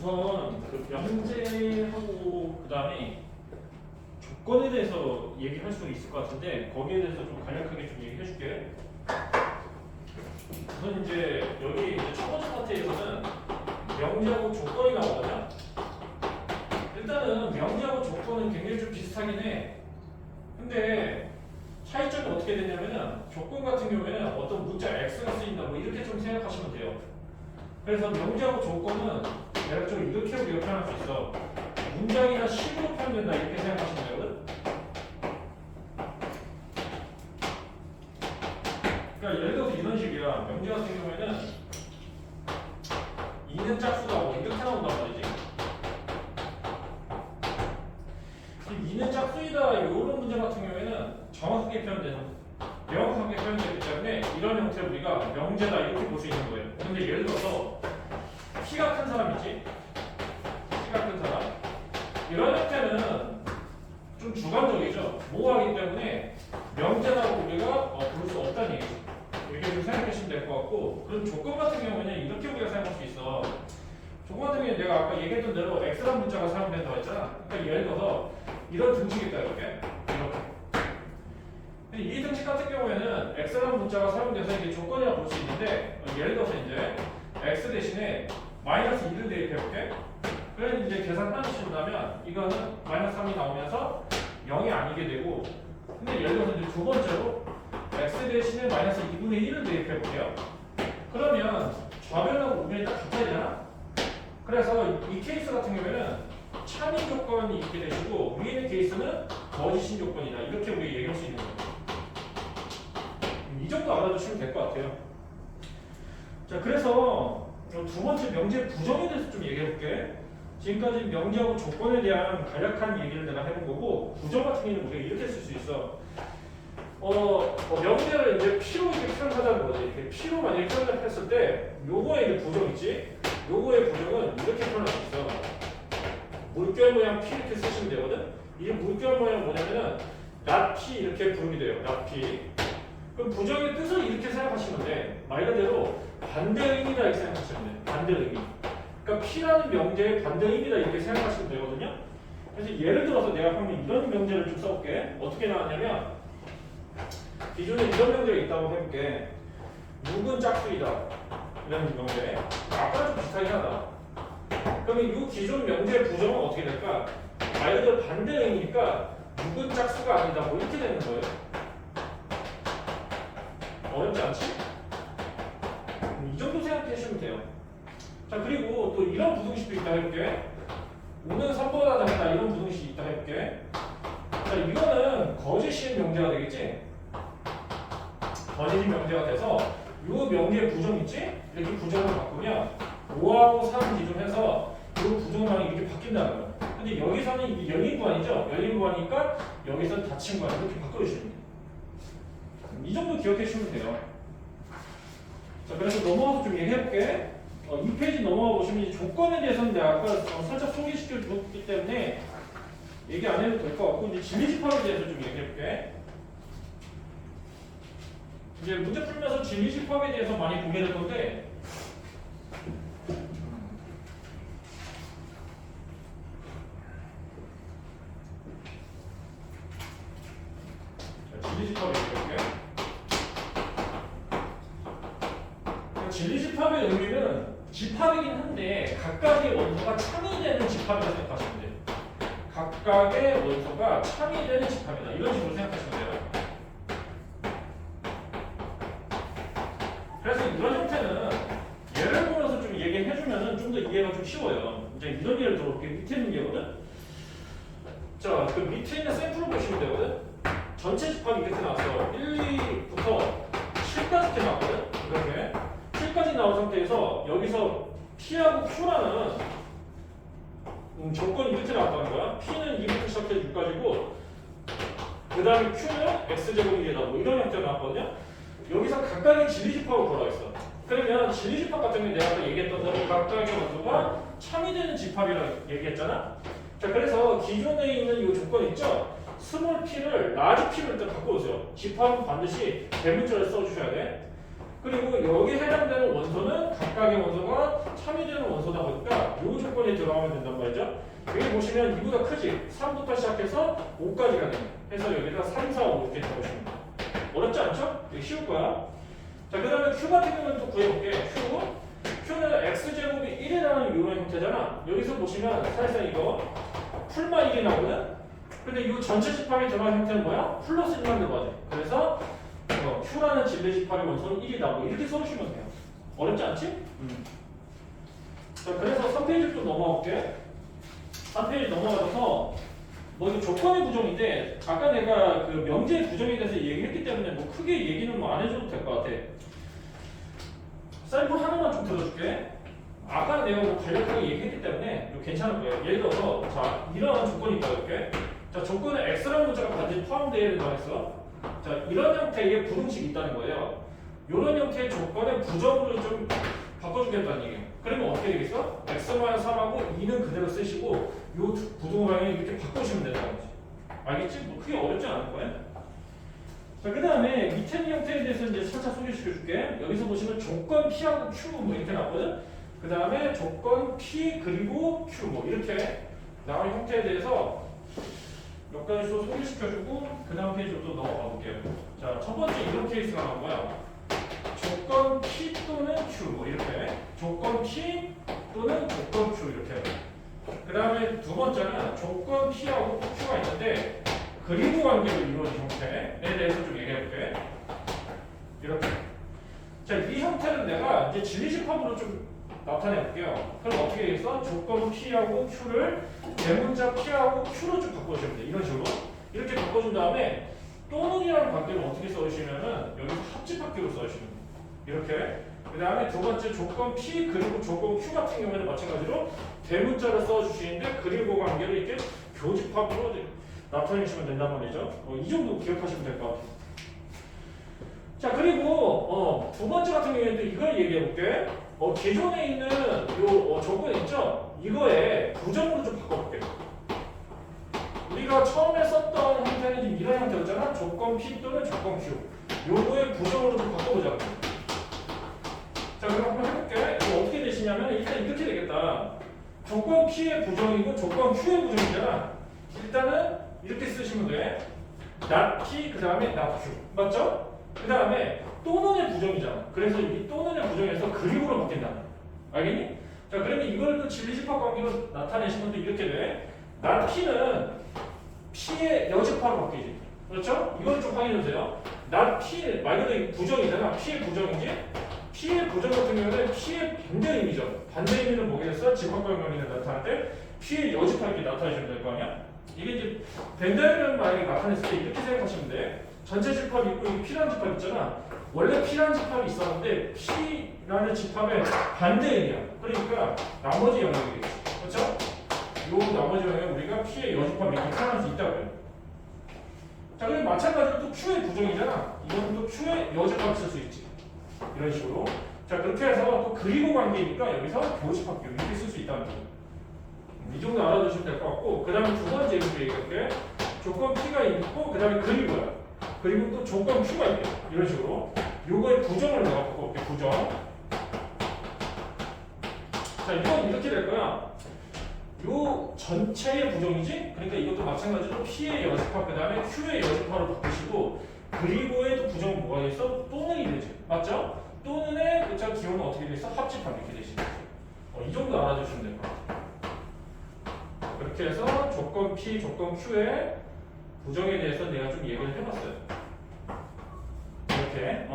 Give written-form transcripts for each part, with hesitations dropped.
우선 그 명제하고 그 다음에 조건에 대해서 얘기할 수 있을 것 같은데 거기에 대해서 좀 간략하게 좀 얘기해 줄게. 우선 이제 여기 이제 첫 번째 파트에서는 명제하고 조건이 나오거든요. 일단은 명제하고 조건은 굉장히 좀 비슷하긴 해. 근데 차이점이 어떻게 되냐면은 조건 같은 경우에는 어떤 문자 x가 쓰인다 뭐 이렇게 좀 생각하시면 돼요. 그래서 명제하고 조건은 내가 좀 이렇게 우리가 표현할 수 있어. 문장이나 식으로 표현된다 이렇게 생각하시면 되거든. 그러니까 예를 들어서 이런 식이야. 명제 같은 경우에는 이는 짝수다 뭐 이렇게 나온단 말이지. 이는 짝수이다 이런 문제 같은 경우에는 정확하게 표현되는 명확하게 표현되기 때문에 이런 형태로 우리가 명제다 이렇게 볼 수 있는 거예요. 근데 예를 들어서 키가 큰 사람 있지? 키가 큰 사람 이런 형태는 좀 주관적이죠. 모호하기 때문에 명제라고 우리가 부를 수 없다는 얘기죠. 이렇게 좀 생각하시면 될 것 같고, 그럼 조건 같은 경우에는 이렇게 우리가 생각할 수 있어. 조건 같은 경우에 내가 아까 얘기했던 대로 x라는 문자가 사용된다고 했잖아. 그러니까 예를 들어서 이런 등식이 있다 이렇게. 이 등식 같은 경우에는 x라는 문자가 사용돼서 이게 조건이라고 볼 수 있는데 예를 들어서 이제 x 대신에 마이너스 2를 대입해볼게. 그래서 이제 계산 하시면 이거는 마이너스 3이 나오면서 0이 아니게 되고, 근데 예를 들어서 이제 두 번째로 x 대신에 마이너스 2분의 1을 대입해볼게요. 그러면 좌변하고 우변이 딱 같아지잖아. 그래서 이 케이스 같은 경우에는 참인 조건이 있게 되시고 위에 있는 케이스는 거짓인 조건이다 이렇게 우리 얘기할 수 있는 거예요. 이 정도 알아두시면 될 것 같아요. 자, 그래서 두 번째 명제 부정에 대해서 좀 얘기해볼게. 지금까지 명제하고 조건에 대한 간략한 얘기를 내가 해본 거고, 부정 같은 경우는 우리가 이렇게 쓸 수 있어. 명제를 이제 P로 이렇게 표현하자는 거지. 이렇게 P로 만약에 표현을 했을 때, 요거에 이제 부정 있지? 요거의 부정은 이렇게 표현할 수 있어. 물결 모양 P 이렇게 쓰시면 되거든? 이 물결 모양 뭐냐면은, not P 이렇게 부르게 돼요. not P. 그럼 부정의 뜻을 이렇게 생각하시면 돼. 말 그대로 반대 의미다 이렇게 생각하시면 돼. 반대 의미. 그러니까 P라는 명제의 반대 의미다 이렇게 생각하시면 되거든요. 그래서 예를 들어서 내가 그러면 이런 명제를 좀 써볼게. 어떻게 나왔냐면 기존에 이런 명제가 있다고 해볼게. 6은 짝수이다. 이런 명제. 아까랑 좀 비슷하긴 하다. 그러면 이 기존 명제의 부정은 어떻게 될까? 말 그대로 반대 의미니까 6은 짝수가 아니다. 뭐 이렇게 되는 거예요. 어렵지 않지? 이 정도 생각해 주시면 돼요. 자, 그리고 또 이런 부등식도 있다 해볼게. 5는 3보다 작다 이런 부등식이 있다 해볼게. 자, 이거는 거짓인 명제가 되겠지? 거짓인 명제가 돼서 이 명제의 부정 있지? 이렇게 부정을 바꾸면 5하고 3 기준해서 이 부정방이 이렇게 바뀐다는 거야. 근데 여기서는 이게 열린 구간이죠? 열린 구간이니까 여기서는 닫힌 구간 이렇게 바꿔주시면 돼요. 이 정도 기억해 주시면 돼요. 자, 그래서 넘어가서 좀 얘기해볼게. 이 페이지 넘어가 보시면 이제 조건에 대해서는 내가 아까 살짝 소개시켜 줬기 때문에 얘기 안 해도 될 것 같고, 이제 진리집합에 대해서 좀 얘기해볼게. 이제 문제 풀면서 진리집합에 대해서 많이 보게 될 건데, 진리집합 얘기해볼게. 진리집합의 의미는 집합이긴 한데 각각의 원소가 참이되는 집합이라고 생각하시면 돼요. 각각의 원소가 참이되는 집합이다. 이런 식으로 생각하시면 돼요. 그래서 이런 형태는 예를 들어서 좀 얘기해주면 좀 더 이해가 좀 쉬워요. 이제 이런 예를 들어볼게요. 밑에 있는 예거든? 자, 그 밑에 있는 샘플을 보시면 되거든? 전체 집합이 이렇게 나왔어. 1, 2부터 7까지 이렇게 나왔거든? 이렇게. 7까지 나온 상태에서 여기서 P하고 Q라는 조건이 이렇게 나왔다는 거야. P는 2부터 시작해서 6까지고 그 다음에 Q는 X제곱이다 뭐 이런 형태로 나왔거든요. 여기서 각각의 진리집합을 보라고 했어. 그러면 진리집합 같은 경우에 내가 아까 얘기했던 대로 각각의 원소가 참이되는 집합이라고 얘기했잖아. 자, 그래서 기존에 있는 이 조건 있죠? 스몰 p를 라지 p로 일단 바꿔보세요. 집합은 반드시 대문자를 써주셔야 돼. 그리고 여기에 해당되는 원소는 각각의 원소가 참여되는 원소다 보니까 이 조건이 들어가면 된단 말이죠. 여기 보시면 2보다 크지? 3부터 시작해서 5까지가 돼. 해서 여기다 3, 4, 5 이렇게 적으시면 돼요. 어렵지 않죠? 되게 쉬울 거야. 자, 그 다음에 Q 같은 경우는 또 구해볼게. Q는 X제곱이 1이라는 이런 형태잖아. 여기서 보시면 사실상 이거 풀만 1이 나오거든? 근데 이 전체 집합이 들어간 형태는 뭐야? 플러스 1만 들어가지. 그래서 Q라는 진례 집합의 원소는 1이 나오고 이렇게 써주시면 돼요. 어렵지 않지? 자, 그래서 3페이지 좀 넘어갈게. 3페이지 넘어가서 뭐 이거 조건의 부정인데 아까 내가 그 명제의 부정에 대해서 얘기했기 때문에 뭐 크게 얘기는 뭐 안 해줘도 될 것 같아. 샘플 하나만 좀 들어줄게. 아까 내가 뭐 간략하게 얘기했기 때문에 이거 괜찮을 거예요. 예를 들어서 자 이런 조건이 있다 이렇게. 자 조건에 x라는 문자가 반드시 포함되어야 된다고 했어. 자 이런 형태의 부등식이 있다는 거예요. 이런 형태의 조건의 부정으로 좀 바꿔주겠다는 얘기예요. 그러면 어떻게 되겠어? x-3하고 2는 그대로 쓰시고 이 부등호 방향을 이렇게 바꾸시면 된다는 거지. 알겠지? 뭐 크게 어렵지 않을 거야. 자, 그 다음에 밑에 있는 형태에 대해서 이제 살짝 소개시켜줄게. 여기서 보시면 조건 P하고 Q 뭐 이렇게 나왔거든? 그 다음에 조건 P 그리고 Q 뭐 이렇게 나온 형태에 대해서 몇 가지 또 소개시켜주고 그 다음 페이지로 또 넘어가 볼게요. 자, 첫 번째 이런 케이스가 나온 거야. 조건 P 또는 Q 뭐 이렇게 조건 P 또는 조건 Q 이렇게 그 다음에 두 번째는 조건 P하고 Q가 있는데 그리고 관계로 이루어진 형태에 대해서 좀 얘기해볼게. 이렇게 자, 이 형태는 내가 이제 진리집합으로 좀 나타내볼게요. 그럼 어떻게 되겠어? 조건 P하고 Q를 대문자 P하고 Q로 좀 바꿔주시면 돼. 이런 식으로 이렇게 바꿔준 다음에 또는이라는 관계를 어떻게 써주시면은 여기서 합집합계로 써주시면 돼. 이렇게 그 다음에 두 번째 조건 P 그리고 조건 Q 같은 경우에는 마찬가지로 대문자를 써주시는데 그리고 관계를 이렇게 교집합으로 나타내시면 된단 말이죠. 이 정도 기억하시면 될 것 같아요. 자 그리고 두 번째 같은 경우에는 이걸 얘기해 볼게. 기존에 있는 요 조건 있죠? 이거에 부정으로 좀 바꿔볼게. 우리가 처음에 썼던 형태는 지금 이런 형태였잖아. 조건 P 또는 조건 Q. 요거의 부정으로 좀 바꿔보자고. 자 그럼 한번 해볼게. 이거 어떻게 되시냐면 일단 이렇게 되겠다. 조건 P의 부정이고 조건 Q의 부정이잖아. 일단은 이렇게 쓰시면 돼. not P 그 다음에 not Q 맞죠? 그 다음에 또는의 부정이잖아. 그래서 이 또는의 부정에서 그리고로 바뀐다. 알겠니? 자 그러면 이걸 또 진리집합 관계로 나타내시면 또 이렇게 돼. not P는 P의 여집합으로 바뀌지. 그렇죠? 이걸 좀 확인해 주세요. not P 말 그대로 부정이잖아. P의 부정이지. P의 부정 같은 경우는 P의 반대 의미죠. 반대 의미는 뭐겠어? 집합관계를 나타날 때 P의 여집합이 나타내시면 될 거 아니야? 이게 이제 벤다이를 만약에 나타냈을 때 이렇게 생각하시면 돼. 전체 집합이 있고 이 P라는 집합 있잖아. 원래 P라는 집합이 있었는데 P라는 집합의 반대 의미야. 그러니까 나머지 영역이겠지. 그렇죠? 요 나머지 영역 우리가 P의 여집합이 이렇게 표현할 수 있다고요. 자, 그리고 마찬가지로 또 Q의 부정이잖아. 이거는 또 Q의 여집합을 쓸 수 있지. 이런 식으로. 자, 그렇게 해서 또 그리고 관계니까 여기서 교집합 이렇게 쓸 수 있다는 거죠. 이 정도 알아두시면 될 것 같고, 그 다음에 두 번째 이렇게 얘기할게. 조건 P가 있고, 그 다음에 그리고야. 그리고 또 조건 Q가 있대. 이런 식으로. 요거의 부정을 내가 바꿔볼게. 부정. 자, 이건 이렇게 될 거야. 요 전체의 부정이지? 그러니까 이것도 마찬가지로 P의 여집합, 그 다음에 Q의 여집합을 바꾸시고, 그리고의 또 부정은 뭐가 있어? 또는이 되지. 맞죠? 또는의 그차 기호는 어떻게 돼 있어? 합집합 이렇게 되시는 거죠. 이 정도 알아주시면 될 것 같아요. 그렇게 해서 조건 P, 조건 Q의 부정에 대해서 내가 좀 얘기를 해봤어요. 이렇게.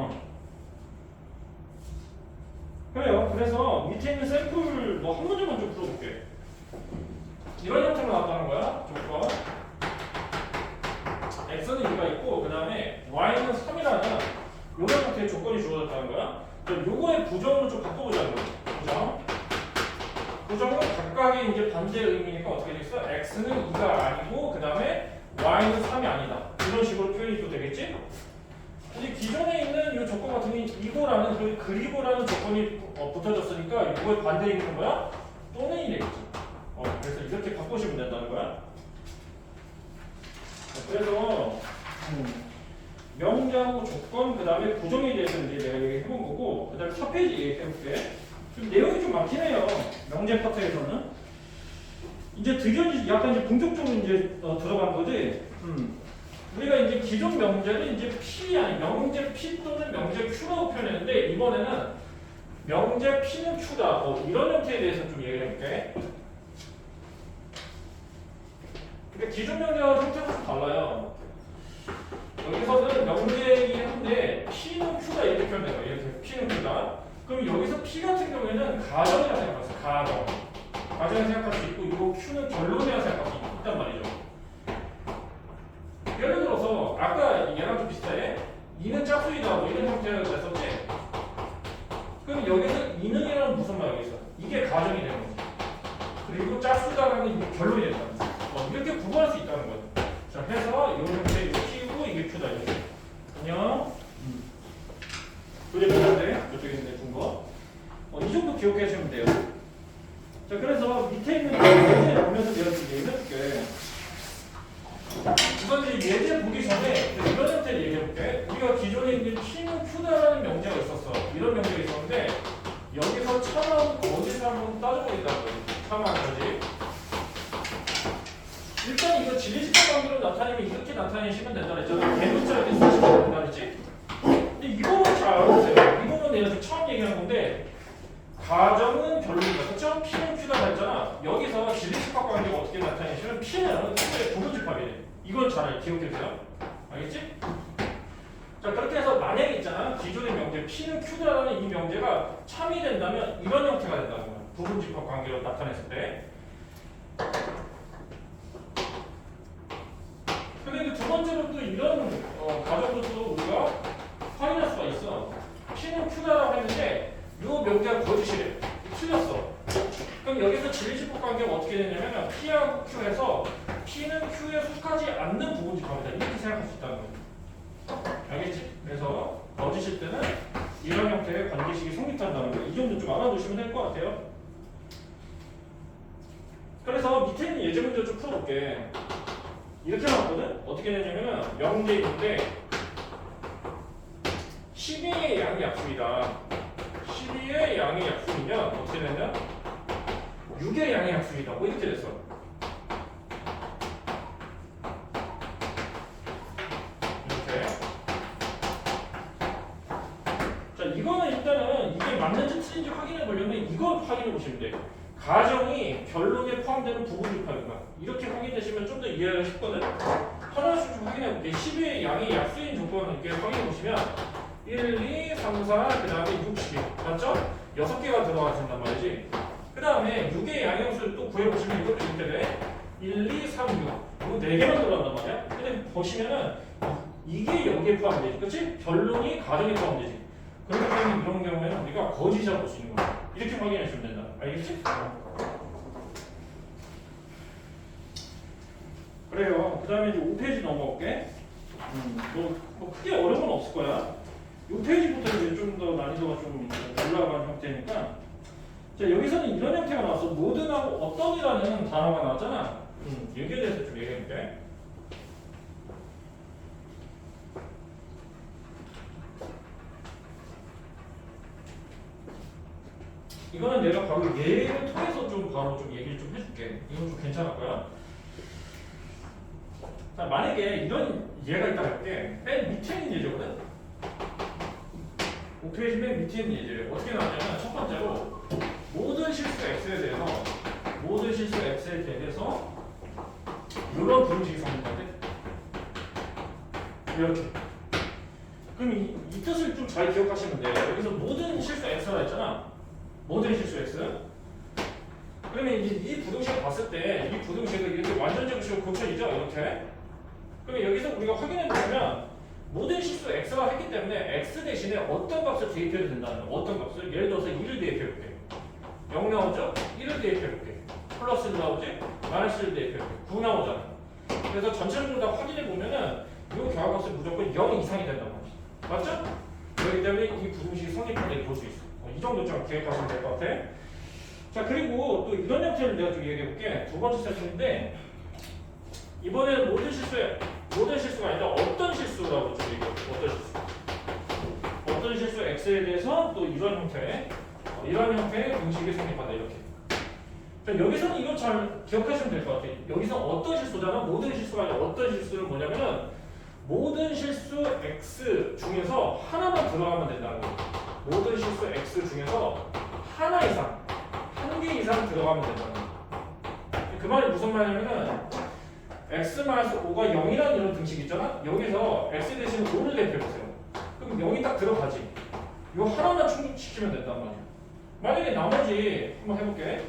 그래요. 그래서 밑에 있는 샘플 뭐 한 문제만 좀 풀어볼게. 이런 형태로 나왔다는 거야. 조건 x는 2가 있고 그 다음에 y는 3이라는 이런 형태의 조건이 주어졌다는 거야. 그럼 요거의 부정으로 좀 바꿔보자는 거야. 부정. 부정은 각각의 이제 반대 의미니까 어떻게 되겠어? x는 2가 아니고 그 다음에 y는 3이 아니다. 이런 식으로 표현이 또 되겠지? 근데 기존에 있는 이 조건 같은 경우는 이거라는 그리고라는 조건이 붙어졌으니까 이거의 반대 의미는 뭐야? 또는이 되겠지. 그래서 이렇게 바꾸시면 된다는 거야. 그래서 명제하고 조건, 그 다음에 구정에 대해서 이제 내가 얘기해본 거고, 그 다음에 4페이지 얘기해볼게. 좀 내용이 좀 많긴 해요. 명제 파트에서는. 이제 드디어 약간 이제 본격적으로 이제 들어간 거지. 우리가 이제 기존 명제를 이제 P 아니 명제 P 또는 명제 Q라고 표현했는데 이번에는 명제 P는 Q다. 이런 형태에 대해서 좀 얘기를 해볼게. 근데 기존 명제와 형태가 좀 달라요. 여기서는 명제이긴 한데 P는 Q다 이렇게 표현해요. 이렇게 P는 Q다. 그럼 여기서 P 같은 경우에는 가정이라고 생각하세요. 가정. 가정을 생각할 수 있고 이거 Q는 결론이라고 생각할 수 있단 말이죠. 예를 들어서 아까 얘랑 좀 비슷해. 2는 짝수이다 뭐 이런 형태가 됐었지. 그럼 여기서 2는이라는 무슨 말이 있어? 이게 가정이 되는 거지. 그리고 짝수다라는 결론이 된다. 이렇게 구분할 수 있다는 거죠. 자, 해서 이런 형태 이거 P고 이게 Q다 이렇게. 안녕. 그래봤는데 이쪽에 있는 준 거. 이 정도 기억해 주시면 돼요. 자, 그래서 밑에 있는 예제 보면서 내가 좀 얘기해줄게. 우선 이제 예제 보기 전에 이런 형태를 얘기해볼게. 우리가 기존에 있는 P는 Q다라는 명제가 있었어. 이런 명제가 있었는데 여기서 참하고 거짓을 한번 따져보겠다는 거지. 참하고 거짓. 일단 이거 진리집합 관계로 나타내면 이렇게 나타내시면 된다 그랬잖아. 대문자 이렇게 쓰시면 된다 그랬지. 근데 이거는 잘 알아보세요. 이거는 내가 지금 처음 얘기한 건데 가정은 결론이다. 그쵸? P는 Q다 했잖아. 여기서 진리집합 관계가 어떻게 나타내시면 P는 부분집합이래. 이건 잘 기억해주세요. 알겠지? 자, 그렇게 해서 만약에 있잖아. 기존의 명제 P는 Q다라는 이 명제가 참이 된다면 이런 형태가 된다는 거야. 부분집합 관계로 나타냈을 때. 근데 그 두 번째로 또 이런 가정도 또 우리가 확인할 수가 있어. P는 Q다라고 했는데 이 명제가 거짓이래. 틀렸어. 그럼 여기서 진리집합 관계가 어떻게 되냐면 P하고 Q에서 P는 Q에 속하지 않는 부분집합이다. 이렇게 생각할 수 있다는 거죠. 알겠지? 그래서 거짓일 때는 이런 형태의 관계식이 성립한다는 거. 이 정도 좀 알아두시면 될 것 같아요. 그래서 밑에 있는 예제 문제 좀 풀어볼게. 이렇게 나왔거든? 어떻게 되냐면 명제인데 12의 양이 약수이다. 12의 양이 약수이면 어떻게 되냐? 6의 양이 약수이다. 뭐 이렇게 됐어. 이렇게. 자, 이거는 일단은 이게 맞는지 틀린지 확인해 보려면 이걸 확인해 보시면 돼. 가정이 결론에 포함되는 부분집합인가? 이렇게 확인되시면 좀 더 이해가 쉽거든? 하나씩 좀 확인해 볼게. 10의 양이 약수인 조건을 이렇게 확인해 보시면 1, 2, 3, 4, 그 다음에 6, 12 맞죠? 6개가 들어가신단 말이지. 그 다음에 6의 양형수를 또 구해보시면 이것도 이렇게 돼. 1, 2, 3, 6 이거 4개만 들어간단 말이야. 근데 보시면은 이게 여기에 포함되지. 그치? 결론이 가정에 포함되지. 그렇기 때문에 이런 경우에는 우리가 거짓이라고 볼 수 있는 거야. 이렇게 확인해 주면 된다. 알겠지? 그래요. 그 다음에 이제 5페이지 넘어갈게. 뭐 크게 어려운 건 없을 거야. 6페이지부터 이제 좀 더 난이도가 좀 올라간 형태니까. 자, 여기서는 이런 형태가 나왔어. 모든하고 어떤이라는 단어가 나왔잖아. 여기에 대해서 좀 얘기해볼게. 이거는 내가 바로 예를 통해서 좀 바로 좀 얘기를 좀 해줄게. 이건 좀 괜찮을 거야. 자, 만약에 이런 예가 있다 할게. 맨 밑에 있는 예제거든. 5페이지 맨 밑에 있는 예제를 어떻게 나왔냐면 첫 번째로 모든 실수 x에 대해서 이런 부름식이 성립한대. 이렇게. 그럼 이 뜻을 좀 잘 기억하시면 돼요. 여기서 모든 실수 x라 했잖아. 모든 실수 x. 그러면 이제 이 부등식을 봤을 때 이 부등식을 이렇게 완전제곱식으로 고쳐지죠? 이렇게. 그러면 여기서 우리가 확인해 보면 모든 실수 x가 했기 때문에 x 대신에 어떤 값을 대입해도 된다는 거야. 어떤 값을? 예를 들어서 1을 대입해볼게. 0 나오죠? 1을 대입해볼게. 플러스 1 나오지? 마이너스 1 대입해볼게. 9 나오잖아. 그래서 전체적으로 다 확인해 보면은 이 결합값은 무조건 0 이상이 된단 말이야. 맞죠? 그렇기 때문에 이 부등식이 성립한다고 볼 수 있어. 이 정도 좀 기억하시면 될 것 같아. 자, 그리고 또 이런 형태를 내가 좀 얘기해 볼게. 두 번째 세트인데 이번에는 모든 실수에 모든 실수가 아니라 어떤 실수라고 좀 얘기해요. 어떤 실수 x에 대해서 또 이런 형태의 공식이 성립한다 이렇게. 그러니까 여기서는 이거 잘 기억하시면 될 것 같아요. 여기서 어떤 실수잖아. 모든 실수가 아니라 어떤 실수는 뭐냐면은 모든 실수 x 중에서 하나만 들어가면 된다는 거예요. 모든 실수 x 중에서 하나 이상, 한 개 이상 들어가면 된다는 거예요. 그 말이 무슨 말이냐면은 x-5가 0이라는 이런 등식 있잖아. 여기서 x 대신 5를 대표해보세요. 그럼 0이 딱 들어가지. 이거 하나만 충족시키면 된단 말이야. 만약에 나머지 한번 해볼게.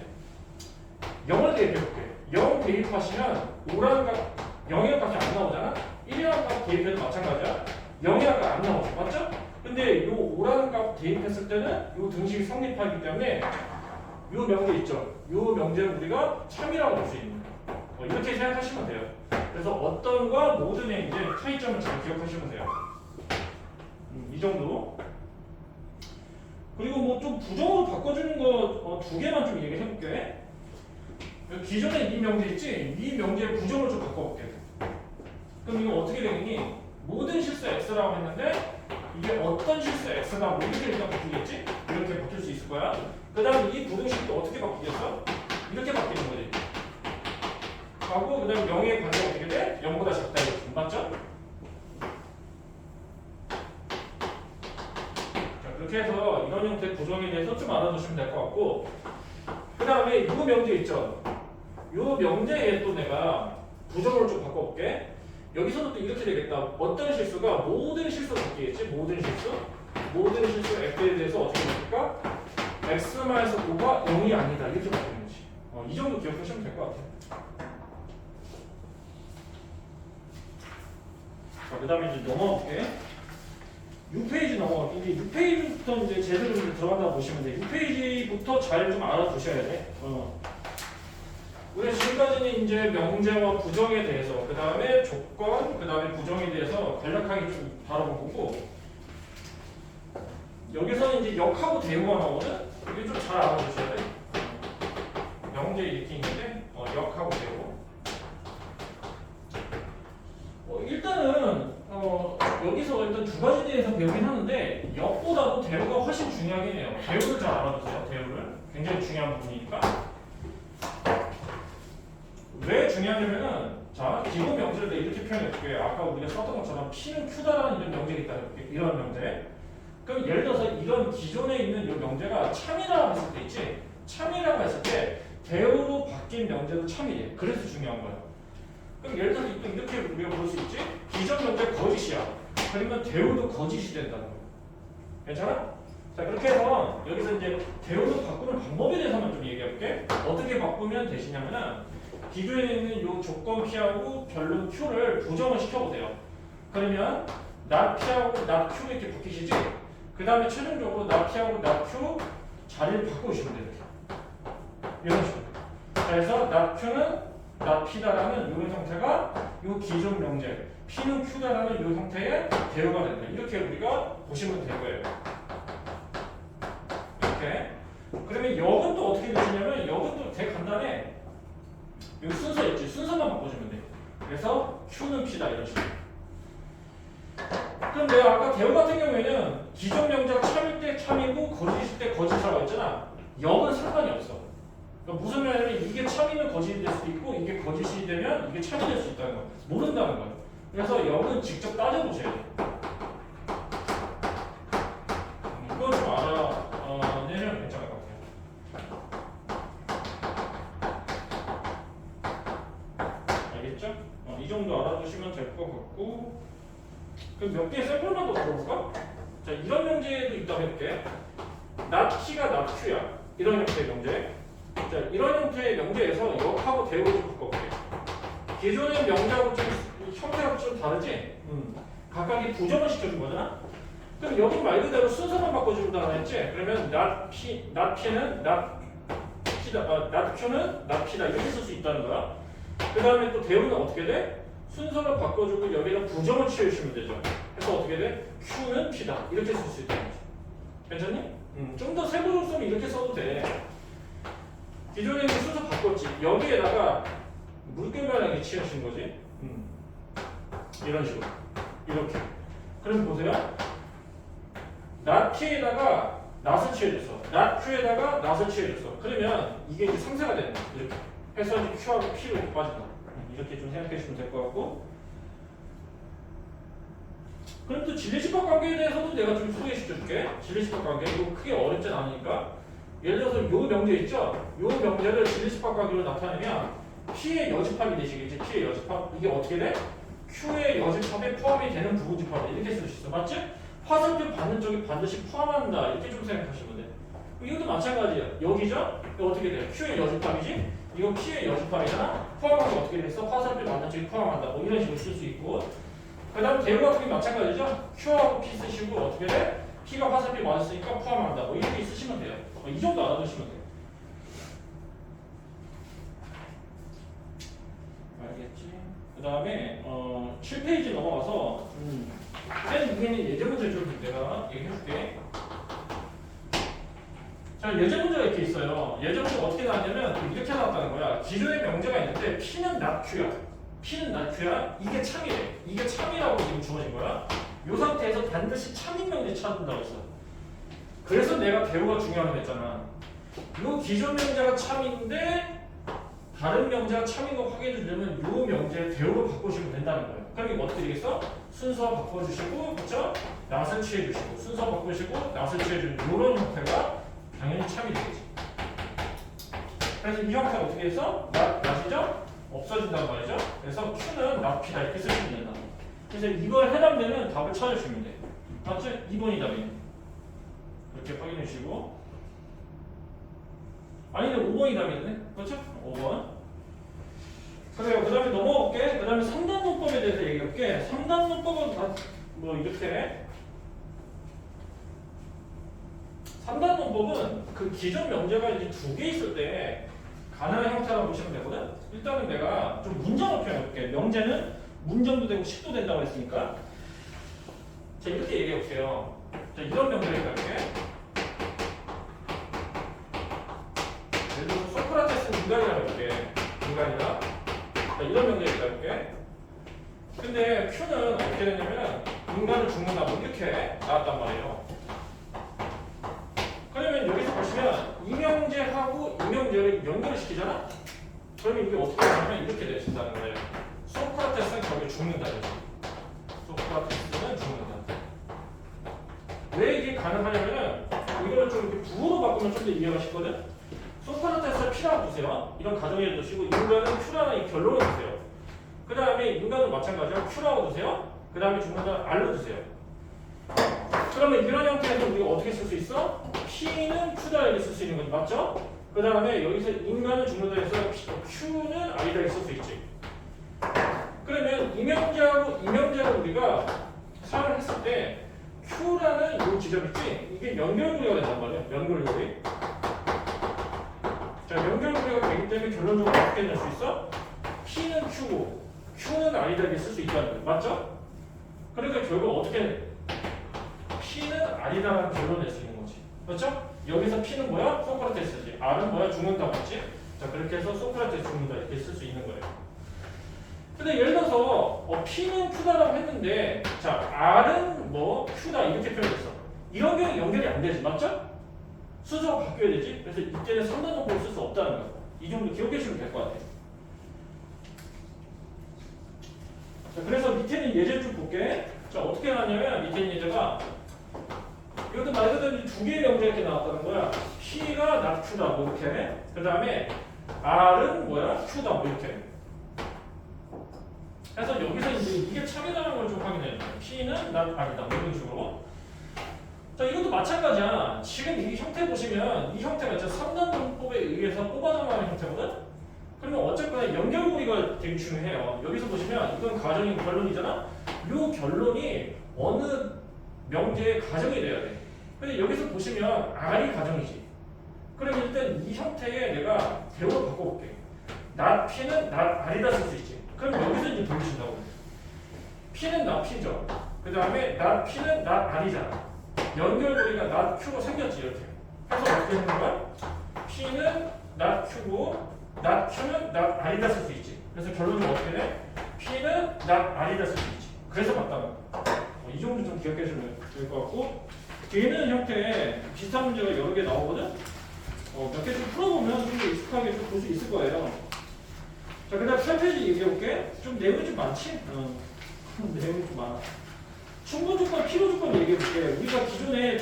0을 대입해볼게. 0 대입하시면 5라는 값, 0이라는 값이 안 나오잖아. 1이라는 값 대입해도 마찬가지야. 0이라는 값 안 나오죠. 맞죠? 근데 이 5라는 값 대입했을 때는 이 등식이 성립하기 때문에 이 명제 있죠. 이 명제를 우리가 참이라고 볼 수 있는 거예요. 이렇게 생각하시면 돼요. 그래서 어떤과 모든의 이제 차이점을 잘 기억하시면 돼요. 이 정도. 그리고 뭐 좀 부정으로 바꿔주는 거 두 개만 좀 얘기해 볼게. 기존에 이 명제 있지? 이 명제의 부정을 좀 바꿔볼게. 그럼 이거 어떻게 되겠니? 모든 실수 x라고 했는데 이게 어떤 실수 x가 뭐 이렇게 일단 바뀌겠지? 이렇게 바뀔 수 있을 거야. 그 다음에 이 부등식도 어떻게 바뀌겠어? 이렇게 바뀌는 거지. 하고 그 다음에 0의 관계가 어떻게 돼? 0보다 작다 이렇게. 맞죠? 자, 그렇게 해서 이런 형태의 부정에 대해서 좀 알아두시면 될 것 같고, 그 다음에 이 명제 있죠? 이 명제에 또 내가 부정을 좀 바꿔볼게. 여기서도 또 이렇게 되겠다. 어떤 실수가 모든 실수로 바뀌겠지? 모든 실수 f에 대해서 어떻게 바뀔까? x-5가 0이 아니다 이렇게 바뀌는 거지. 이 정도 기억하시면 될 것 같아요. 자, 그 다음에 이제 넘어갈게. 6페이지 넘어갈게. 이제 6페이지부터 이제 제대로 들어간다고 보시면 돼. 6페이지부터 잘 좀 알아두셔야 돼. 우리 지금까지는 이제 명제와 부정에 대해서, 그 다음에 조건, 그 다음에 부정에 대해서 간략하게 좀 다뤄본 거고, 여기서는 이제 역하고 대우가 나오거든? 이게 좀 잘 알아두셔야 돼. 명제 이렇게 있는데, 역하고 대우. 일단은, 여기서 일단 두 가지 대해서 배우긴 하는데, 역보다도 대우가 훨씬 중요하긴 해요. 대우를 잘 알아두세요, 대우를. 굉장히 중요한 부분이니까. 왜 중요하냐면은, 자, 기본 명제를 내가 이렇게 표현해볼게. 아까 우리가 썼던 것처럼 P는 Q다라는 이런 명제가 있다 해볼게. 이런 명제. 그럼 예를 들어서 이런 기존에 있는 이 명제가 참이라고 했을 때 있지? 참이라고 했을 때 대우로 바뀐 명제도 참이래. 그래서 중요한 거야. 그럼 예를 들어서 또 이렇게 우리가 볼 수 있지? 기존 명제 거짓이야. 그러면 대우도 거짓이 된다는 거야. 괜찮아? 자, 그렇게 해서 여기서 이제 대우로 바꾸는 방법에 대해서만 좀 얘기해볼게. 어떻게 바꾸면 되시냐면은 기존에 있는 이 조건 P하고 결론 Q를 부정을 시켜보세요. 그러면 not P하고 not Q 이렇게 바뀌시지? 그 다음에 최종적으로 not P하고 not Q 자리를 바꾸시면 돼요. 이런 식으로. 그래서 not Q는 not P다라는 이런 형태가 이 기존 명제, P는 Q다라는 이 형태의 대우가 된다. 이렇게 우리가 보시면 될 거예요. 이렇게. 그러면 역은 또 어떻게 되시냐면 역은 또 되게 간단해. 여기 순서 있지? 순서만 바꿔주면 돼. 그래서 Q는 P다 이런 식으로. 그럼 내가 아까 대우 같은 경우에는 기존 명제가 참일 때 참이고 거짓일 때 거짓이라고 했잖아. 역은 상관이 없어. 그러니까 무슨 말이냐면 이게 참이면 거짓이 될 수도 있고 이게 거짓이 되면 이게 참이 될 수 있다는 거야. 모른다는 거야. 그래서 역은 직접 따져보셔야 돼. 이거 좀 알아내면 괜찮을 것 같아요. 알겠죠? 이 정도 알아두시면 될 것 같고, 그럼 몇 개의 샘플만 더 들어볼까? 자, 이런 명제도 있다고 해볼게. not P가 not Q야. 이런 형태의 명제. 자, 이런 형태의 명제에서 역하고 대우를 좀 바꿔볼게. 기존의 명제하고 좀 형태가 좀 다르지? 각각이 부정을 시켜준 거잖아? 그럼 여기 말 그대로 순서만 바꿔준다고 했지? 그러면 not P는 not P다, not Q는 not P다 이렇게 쓸 수 있다는 거야. 그 다음에 또 대우는 어떻게 돼? 순서를 바꿔주고 여기는 부정을 취해주시면 되죠. 그래서 어떻게 돼? Q는 P다 이렇게 쓸 수 있다는 거지. 괜찮니? 좀 더 세부적으로 이렇게 써도 돼. 기존에 있는 순서 바꿨지. 여기에다가 물결 반응이 취하신 거지. 이런 식으로 이렇게. 그럼 보세요. not P에다가 not을 취해줬어. not Q에다가 not을 취해줬어. 그러면 이게 이제 상쇄가 되는 거야. 이렇게 해서 이제 Q하고 P로 이렇게 빠진다. 이렇게 좀 생각해 주시면 될 것 같고. 그럼 또 진리집합 관계에 대해서도 내가 좀 소개시켜줄게. 진리집합 관계 이거 크게 어렵진 않으니까. 예를 들어서 요 명제 있죠? 요 명제를 진리집합 관계로 나타내면 P의 여집합이 되시겠지. P의 여집합 이게 어떻게 돼? Q의 여집합에 포함이 되는 부분집합 이렇게 쓸 수 있어. 맞지? 화살표 받는 쪽이 반드시 포함한다 이렇게 좀 생각하시면 돼. 이것도 마찬가지야. 여기죠? 이거 어떻게 돼? Q의 여집합이지? 이거 P의 여집합이잖아? 포함하면 어떻게 됐어? 화살표 받는 쪽이 포함한다. 뭐 이런 식으로 쓸 수 있고. 그 다음 대우 같은 게 마찬가지죠? Q하고 P 쓰시고 어떻게 돼? P가 화살표 맞았으니까 포함한다. 뭐 이렇게 쓰시면 돼요. 이 정도 알아두시면 돼요. 알겠지? 그 다음에 7페이지 넘어가서 맨 위에는 예제 문제 좀 내가 얘기해줄게. 자, 예제 문제가 이렇게 있어요. 예제 문제가 어떻게 나왔냐면 이렇게 나왔다는 거야. 기존의 명제가 있는데 P는 not Q야. P는 not Q야. 이게 참이래. 이게 참이라고 지금 주어진 거야. 이 상태에서 반드시 참인 명제 찾는다고 했어. 그래서 내가 대우가 중요하다고 했잖아. 이 기존 명제가 참인데 다른 명제가 참인 거 확인해 주려면 이 명제의 대우로 바꾸시면 된다는 거예요. 그럼 이거 어떻게 되겠어? 순서 바꿔주시고, 그렇죠? not을 취해주시고, 순서 바꾸시고, not을 취해주는 이런 형태가 당연히 참이 되겠지. 그래서 이 형태가 어떻게 해서 not이죠? 없어진단 말이죠. 그래서 Q는 not P다 이렇게 쓰시면 된다. 그래서 이걸 해당되는 답을 찾아주시면 돼. 맞지? 2번이 답이네. 이렇게 확인해 주시고. 아니네 5번이 답이네. 그렇죠? 5번. 그래요. 그 다음에 넘어갈게. 그 다음에 3단 논법에 대해서 얘기할게. 3단 논법은 뭐 이렇게 3단 논법은 그 기존 명제가 이제 2개 있을 때 가능한 형태라고 보시면 되거든. 일단은 내가 좀 문장을 표현해볼게. 명제는 문장도 되고 식도 된다고 했으니까 자 이렇게 얘기해볼게요. 자 이런 명제를 갈게. 예를 들어서 소크라테스는 인간이라고 해볼게. 인간이다. 자 이런 명제를 갈게. 근데 Q는 어떻게 되냐면 인간은 죽는다 뭐 이렇게 나왔단 말이에요. 그러면 여기서 보시면 이명제하고 이명제를 연결을 시키잖아? 그러면 이게 어떻게 되냐면 이렇게 되신다는 거예요. 소크라테스는 결국에 죽는다. 소크라테스는 죽는다. 왜 이게 가능하냐면은 이거를 좀 이렇게 부호로 바꾸면 좀 더 이해가 쉽거든? 소크라테스를 P라고 두세요. 이런 가정을 두시고 인간은 Q라는 이 결론을 두세요. 그 다음에 인간은 마찬가지로 Q라고 두세요. 그 다음에 죽는다는 R로 두세요. 그러면 이런 형태에서 우리가 어떻게 쓸 수 있어? P는 Q다 이렇게 쓸 수 있는 거지. 맞죠? 그 다음에 여기서 인간은 죽는다 해서 Q는 R이다 이렇게 쓸 수 있지. 그러면 이명제하고 이명제를 우리가 사용을 했을 때 Q라는 이 지점 있지? 이게 연결고리가 된단 말이야. 연결고리. 자, 연결고리가 되기 때문에 결론적으로 어떻게 낼 수 있어? P는 Q고 Q는 R이다 이렇게 쓸 수 있다는 거예요. 맞죠? 그러니까 결국 어떻게 P는 R이다라는 결론을 낼 수 있는 거지. 그렇죠? 여기서 P는 뭐야? 소크라테스지. R은 뭐야? 죽는다 맞지? 자, 그렇게 해서 소크라테스 죽는다 이렇게 쓸 수 있는 거예요. 근데 예를 들어서 P는 Q다라고 했는데 자 R은 뭐 Q다 이렇게 표현했어. 이런 경우 연결이 안 되지. 맞죠? 순서가 바뀌어야 되지. 그래서 이때는 3단 논법을 쓸 수 없다는 거야. 이 정도 기억해 주시면 될 것 같아요. 자, 그래서 밑에는 예제를 좀 볼게. 자, 어떻게 나왔냐면 밑에 있는 예제가 이것도 말 그대로 두 개의 명제가 이렇게 나왔다는 거야. P가 not Q다 뭐 이렇게. 그 다음에 R은 뭐야? Q다 뭐 이렇게. 그래서 여기서 이제 이게 참이라는 걸 좀 확인해야 돼. P는 not R이다 뭐 이런 식으로. 자, 이것도 마찬가지야. 지금 이 형태 보시면 이 형태가 진짜 3단 논법에 의해서 뽑아져 나오는 형태거든? 그러면 어쨌거나 연결고리가 되게 중요해요. 여기서 보시면 이건 가정이 결론이잖아? 이 결론이 어느 명제의 가정이 돼야 돼. 근데 여기서 보시면 R이 가정이지. 그럼 일단 이 형태에 내가 대우를 바꿔볼게. not P는 not R이다 쓸 수 있지. 그럼 여기서 이제 돌리신다고. P는 not P죠. 그 다음에 not P는 not R이잖아. 연결고리가 not Q로 생겼지 이렇게. 그래서 어떻게 되는 거야? P는 not Q고 not Q는 not R이다 쓸 수 있지. 그래서 결론은 어떻게 돼? P는 not R이다 쓸 수 있지. 그래서 맞다는 거. 이 정도 좀 기억해 주면 될 것 같고, 얘는 형태 비슷한 문제가 여러 개 나오거든. 몇 개 좀 풀어보면 좀 익숙하게 좀 볼 수 있을 거예요. 자, 그다음 8페이지 얘기해 볼게. 좀 내용이 좀 많지? 내용이 좀 많아. 충분 조건, 필요 조건 얘기해 볼게. 우리가 기존에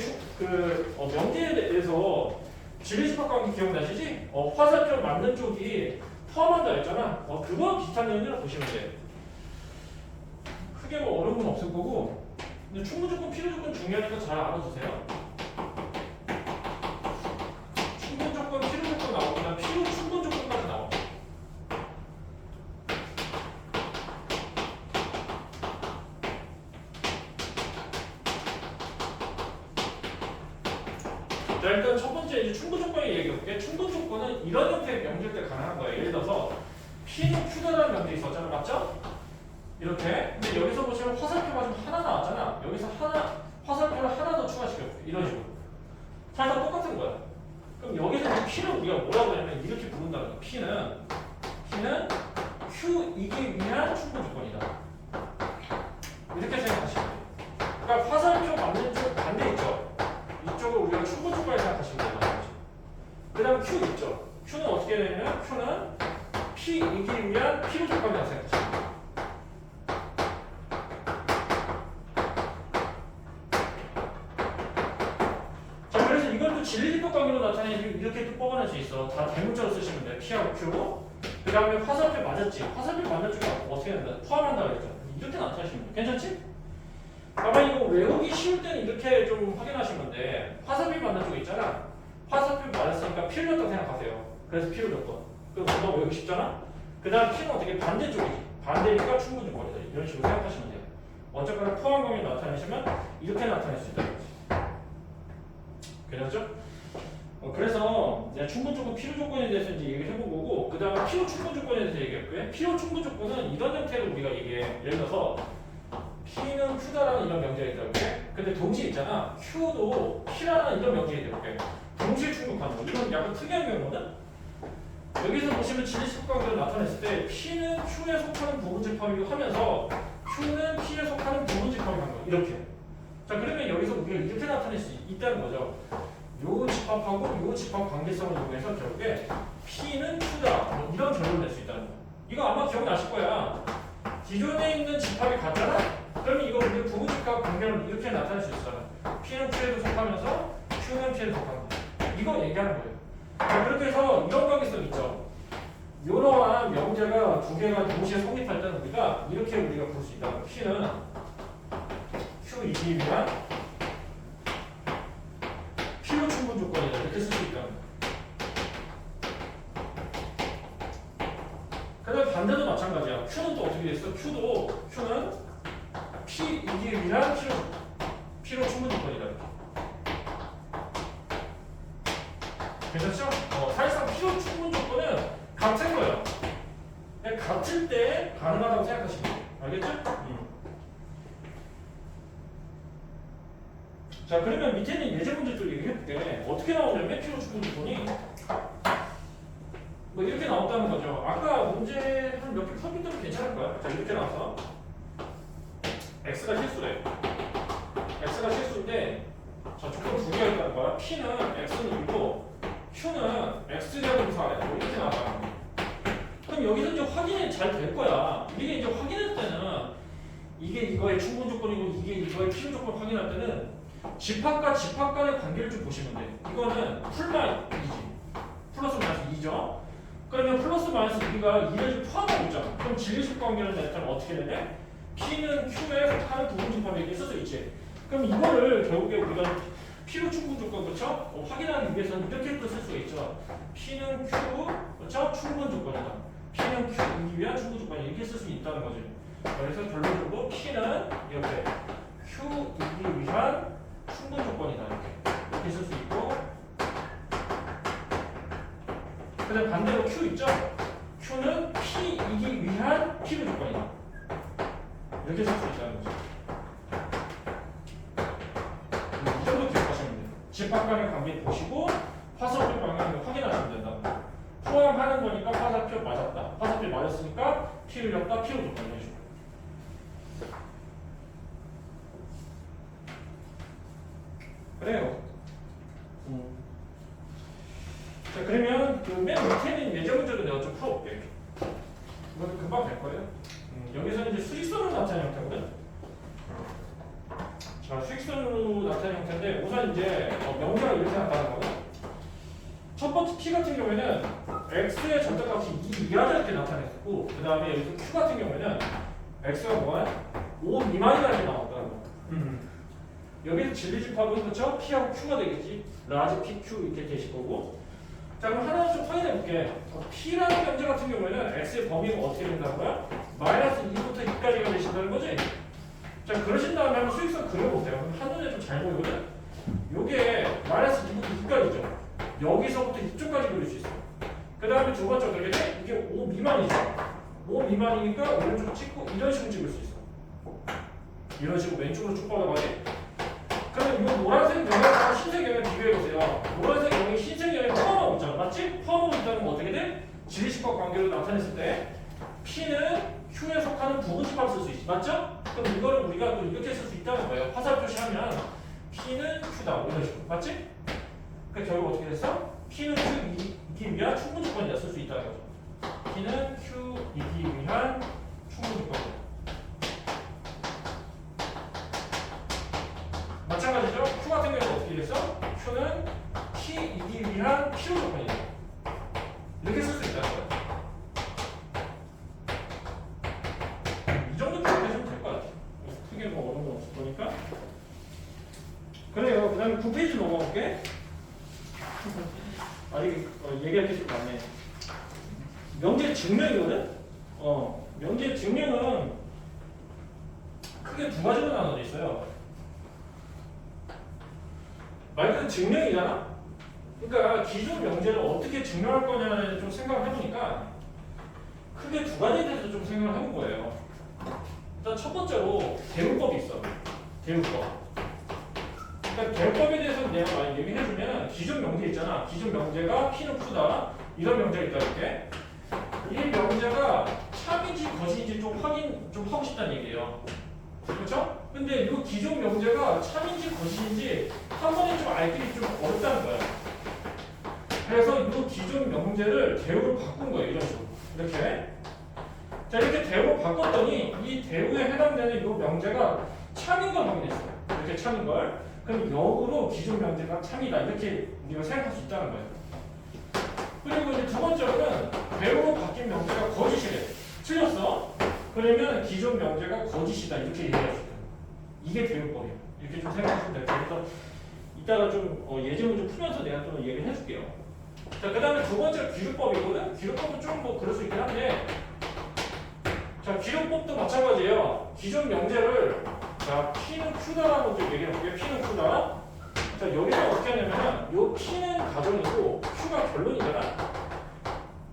명제에 대해서 진리집합 관계 기억나시지? 화살표 맞는 쪽이 포함한다 했잖아. 그거랑 비슷한 내용이라고 보시면 돼. 크게 뭐 어려운 건 없을 거고, 근데 충분 조건, 필요 조건 중요하니까 잘 알아두세요. 충분 조건, 필요 조건 나오거나 필요 충분 조건까지 나와. 자, 일단 첫 번째 이제 충분 조건을 얘기해 볼게. 충분 조건은 이런 형태의 명제일 때 가능한 거예요. 예를 들어서 P는 Q다라는 명제 있었잖아, 맞죠? 이렇게. 근데 여기서 보시면 화살표가 좀 하나 나왔잖아. 여기서 화살표를 하나 더 추가시켜볼게. 이런 식으로. 살짝 똑같은 거야. 그럼 여기서 이제 P는 우리가 뭐라고 하냐면 이렇게 부른다는 거야. P는 Q이기 위한 충분 조건이다. 이렇게 생각하시면 돼요. 그러니까 화살표 맞는 쪽 반대 있죠. 이쪽을 우리가 충분 조건을 생각하시면 돼요. 그 다음 Q 있죠. Q는 어떻게 되냐면 Q는 P이기 위한 필요 조건이라고 생각하시면 돼요. 자, 그래서 이걸 또 진리집합 관계로 나타내면 이렇게 또 뽑아낼 수 있어. 다 대문자로 쓰시면 돼. P하고 Q. 그 다음에 화살표 맞았지. 화살표 맞는 쪽이 어떻게 된다? 포함한다 그랬죠. 이렇게 나타내시면 돼. 괜찮지? 아마 이거 외우기 쉬울 때는 이렇게 좀 확인하시면 돼. 화살표 맞는 쪽 있잖아. 화살표 맞았으니까 필요했다고 생각하세요. 그래서 필요 조건. 그럼 금방 외우기 쉽잖아? 그 다음 P는 어떻게 반대쪽이지. 반대니까 충분 조건이다. 이런 식으로 생각하시면 돼요. 어쨌거나 포함 관계 나타내시면 이렇게 나타낼 수 있다는 거지. 괜찮죠? 그래서 내가 충분 조건, 필요 조건에 대해서 이제 얘기를 해본 거고, 그 다음에 필요 충분 조건에 대해서 얘기했고요. 필요 충분 조건은 이런 형태로 우리가 얘기해. 예를 들어서 P는 Q다라는 이런 명제가 있다고 해. 근데 동시에 있잖아. Q도 P라는 이런 명제가 있다고 해. 동시에 충족하는 거. 이건 약간 특이한 경우거든. 여기서 보시면 진리집 관계를 나타냈을 때 P는 Q에 속하는 부분집합이고 하면서 Q는 P에 속하는 부분집합이 한 거야. 이렇게. 자, 그러면 여기서 우리가 이렇게 나타낼 수 있다는 거죠. 요 집합하고 요 집합 관계성을 이용해서 결국에 P는 Q다. 뭐 이런 결론을 낼 수 있다는 거야. 이거 아마 기억나실 거야. 기존에 있는 집합이 같잖아? 그러면 이거 우리 부분집합 관계를 이렇게 나타낼 수 있잖아. P는 Q에도 속하면서 Q는 P에도 속한다. 이거 얘기하는 거예요. 자, 그렇게 해서 이런 관계성 있죠. 이러한 명제가 두 개가 동시에 성립할 때는 우리가 볼 수 있다. P는 Q이기 위한 필요 충분 조건이다. 이렇게 쓸 수 있다. 그다음 반대도 마찬가지야. Q는 또 어떻게 됐어? Q는 P이기 위한 필요 충분 조건이다. 괜찮죠? 사실상 필요 충분 조건은 같은 거예요. 그냥 같을 때 가능하다고 생각하시면 돼요. 알겠죠? 자, 그러면 밑에 있는 예제 문제들 얘기해볼게. 어떻게 나오냐면 필요 충분 조건이 뭐 이렇게 나왔다는 거죠. 아까 문제 한 몇 개 풀었기 괜찮을 거야. 자, 이렇게 나와서 X가 실수래. X가 실수인데 자, 조건 두 개가 있다는 거야. P는 X는 1고 Q는 X제곱 4래. 뭐 이렇게 나와. 그럼 여기서 이제 확인이 잘 될 거야. 이게 이제 확인할 때는 이게 이거의 충분 조건이고 이게 이거의 필요 조건 확인할 때는 집합과 집합 간의 관계를 좀 보시면 돼. 이거는 풀마 2지. 플러스 마이너스 2죠. 그러면 플러스 마이너스 2가 2를 좀 포함하고 있잖아. 그럼 진리식 관계를 냈다면 어떻게 되냐? P는 Q에 속하는 부분 집합에게 쓸 수 있지. 그럼 이거를 결국에 우리가 필요 충분 조건, 그렇죠? 확인하기 위해서는 이렇게 또 쓸 수가 있죠. P는 Q, 그렇죠? 충분 조건이다. P는 Q이기 위한 충분 조건이 이렇게 쓸 수 있다는 거지. 그래서 결론적으로 P는 이렇게 Q이기 위한 충분 조건이다. 이렇게 쓸 수 있고, 그다음 반대로 Q 있죠? Q는 P이기 위한 필요 조건이다. 이렇게 쓸 수 있다는 거죠. 이 정도 기억하시면 돼요. 집합 간의 관계 보시고 화살표 방향을 확인하시면 된다. 포함하는 거니까 화살표 맞았다. 화살표 맞았으니까 P 흘렸다. P로 조건 해주고. 그래요. 자, 그러면 그 맨 밑에 있는 예제 문제도 내가 좀 풀어볼게. 이것도 금방 될 거예요. 여기서는 이제 수직선으로 나타낸 형태거든. 자, 수직선으로 나타낸 형태인데 우선 이제 명제가 이렇게 나타나는 거는 첫 번째 t 같은 경우에는 x의 절대값이 2 이하다 이렇게 나타냈고 그 다음에 여기서 q 같은 경우에는 x가 뭐야? 5 미만이다 이렇게 나왔다는 거야. 여기서 진리집합은 그쵸? p하고 q가 되겠지. 라지 p, q 이렇게 되실 거고. 자, 그럼 하나 좀 확인해 볼게. p라는 명제 같은 경우에는 x의 범위가 어떻게 된다고요? 마이너스 2부터 2까지가 되신다는 거지? 자, 그러신 다음에 한번 수익선 그려보세요. 그럼 한눈에 좀 잘 보이거든? 요게 마이너스 2부터 2까지죠. 여기서부터 이쪽까지 그릴 수 있어. 그 다음에 두 번째 어떻게 돼? 이게 5 미만이죠. 5 미만이니까 오른쪽 찍고 이런 식으로 찍을 수 있어. 이런 식으로 왼쪽으로 쭉 뻗어가지. 그럼 이 노란색 영역과 흰색 영역 비교해보세요. 노란색 영역이 흰색 영역에 포함하고 있잖아. 맞지? 포함하고 있다는 건 어떻게 돼? 진리집합 관계로 나타냈을 때 P는 Q에 속하는 부분집합을 쓸 수 있지. 맞죠? 그럼 이거를 우리가 또 이렇게 쓸 수 있다는 거예요. 화살 표시하면 P는 Q다. 이런 식으로. 맞지? 그 결국 어떻게 됐어? P는 Q이기 위한 충분조건이다. 쓸 수 있다는 거죠. P는 Q이기 위한 충분조건이다. 마찬가지죠? Q 같은 경우는 어떻게 됐어? Q는 T이기 위한 필요 조건이다. 이렇게 쓸 수 있다는 거예요. 이 정도 표현해주면 될 것 같아요. 크게 뭐 어려운 거 없을 거니까. 그래요. 그 다음에 9페이지 넘어갈게. 아직 얘기할 게 좀 많네. 명제 증명이거든? 명제 증명은 크게 두 가지로 나눠져 있어요. 말 그대로 증명이잖아? 그러니까 기존 명제를 어떻게 증명할 거냐를 좀 생각을 해보니까 크게 두 가지에 대해서 좀 생각을 해본 거예요. 일단 첫 번째로 대우법이 있어. 대우법. 그러니까 대우법에 대해서 내가 많이 얘기해주면 기존 명제 있잖아. 기존 명제가 P는 Q다. 이런 명제가 있다 이렇게. 이 명제가 참인지 거짓인지 좀 하고 싶다는 얘기예요. 그렇죠? 근데 이 기존 명제가 참인지 거짓인지 한 번에 좀 알기 좀 어렵다는 거예요. 그래서 이 기존 명제를 대우로 바꾼 거예요. 이런 식으로. 이렇게. 자, 이렇게 대우로 바꿨더니 이 대우에 해당되는 이 명제가 참인 걸 확인했어요. 이렇게 참인 걸. 그럼 역으로 기존 명제가 참이다. 이렇게 우리가 생각할 수 있다는 거예요. 그리고 이제 두 번째로는 대우로 바뀐 명제가 거짓이래. 틀렸어. 그러면 기존 명제가 거짓이다. 이렇게 얘기할 수 있다. 이게 대우법이에요. 이렇게 좀 생각하시면 돼요. 그래서 이따가 좀 예제문 좀 풀면서 내가 좀 얘기를 해줄게요. 자, 그 다음에 두 번째가 귀luc법이거든? 귀luc법은 좀 뭐 그럴 수 있긴 한데, 자, 귀luc법도 마찬가지예요. 기존 명제를, 자, P는 Q다라고 좀 얘기해볼게요. P는 Q다. 자, 여기서 어떻게 하냐면, 요 P는 가정이고, Q가 결론이잖아?